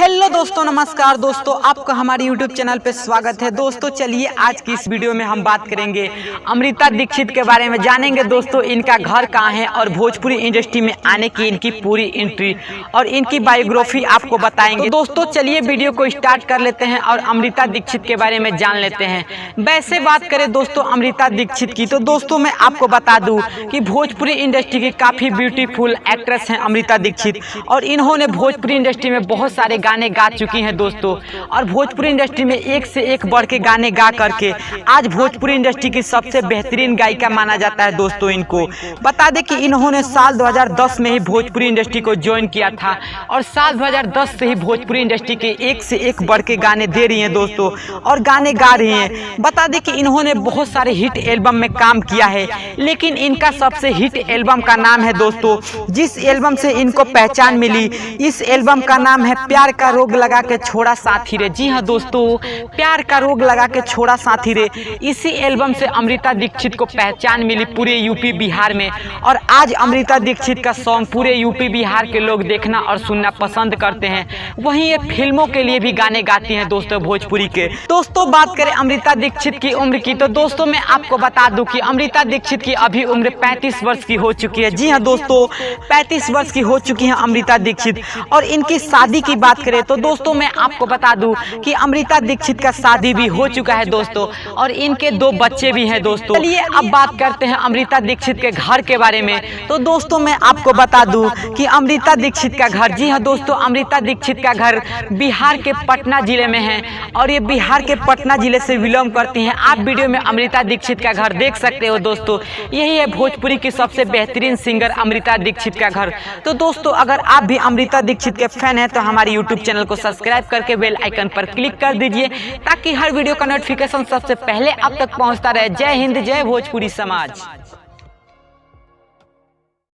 Hello दोस्तों, नमस्कार दोस्तों, आपका हमारे YouTube चैनल पे स्वागत है। दोस्तों चलिए आज की इस वीडियो में हम बात करेंगे अमृता दीक्षित के बारे में। जानेंगे दोस्तों इनका घर कहाँ है और भोजपुरी इंडस्ट्री में आने की इनकी पूरी एंट्री और इनकी बायोग्राफी आपको बताएंगे। तो दोस्तों चलिए वीडियो को स्टार्ट कर लेते हैं और अमृता दीक्षित के बारे में जान लेते हैं। वैसे बात करें दोस्तों अमृता दीक्षित की, तो दोस्तों मैं आपको बता दूँ कि भोजपुरी इंडस्ट्री की काफ़ी ब्यूटीफुल एक्ट्रेस हैं अमृता दीक्षित, और इन्होंने भोजपुरी इंडस्ट्री में बहुत सारे गाने गा चुकी हैं दोस्तों, और भोजपुरी इंडस्ट्री में एक से एक बढ़ के गाने गा करके आज भोजपुरी इंडस्ट्री की सबसे बेहतरीन गायिका माना जाता है। दोस्तों इनको बता दें कि इन्होंने साल 2010 में ही भोजपुरी इंडस्ट्री को ज्वाइन किया था, और साल 2010 से ही भोजपुरी इंडस्ट्री के एक से एक बढ़ के गाने दे रही हैं दोस्तों, और गाने गा रही हैं। बता दें कि इन्होंने बहुत सारे हिट एल्बम में काम किया है, लेकिन इनका सबसे हिट एल्बम का नाम है दोस्तों, जिस एल्बम से इनको पहचान मिली, इस एल्बम का नाम है प्यार का रोग लगा के छोड़ा साथी रे। जी हाँ दोस्तों, प्यार का रोग लगा के छोड़ा साथी रे, इसी एल्बम से अमृता दीक्षित को पहचान मिली पूरे यूपी बिहार में, और आज अमृता दीक्षित का सॉन्ग पूरे यूपी बिहार के लोग देखना और सुनना पसंद करते हैं। वहीं ये फिल्मों के लिए भी गाने गाती हैं दोस्तों भोजपुरी के। दोस्तों बात करें अमृता दीक्षित की उम्र की, तो दोस्तों मैं आपको बता दूं कि अमृता दीक्षित की अभी उम्र 35 वर्ष की हो चुकी है। जी हाँ दोस्तों, 35 वर्ष की हो चुकी है अमृता दीक्षित। और इनकी शादी की बात करें तो दोस्तों मैं आपको बता दूं कि अमृता दीक्षित का शादी भी हो चुका है दोस्तों, और इनके 2 बच्चे भी हैं दोस्तों। चलिए अब बात करते हैं अमृता दीक्षित के घर के बारे में। तो दोस्तों मैं आपको बता दूं कि अमृता दीक्षित का घर, जी हाँ दोस्तों, अमृता दीक्षित का घर बिहार के पटना जिले में है, और ये बिहार के पटना जिले से बिलोंग करती हैं। आप वीडियो में अमृता दीक्षित का घर देख सकते हो दोस्तों, यही है भोजपुरी की सबसे बेहतरीन सिंगर अमृता दीक्षित का घर। तो दोस्तों अगर आप भी अमृता दीक्षित के फैन हैं तो हमारे YouTube चैनल को सब्सक्राइब करके बेल आइकन पर क्लिक कर दीजिए, ताकि हर वीडियो का नोटिफिकेशन सबसे पहले आप तक पहुंचता रहे। जय हिंद, जय भोजपुरी समाज।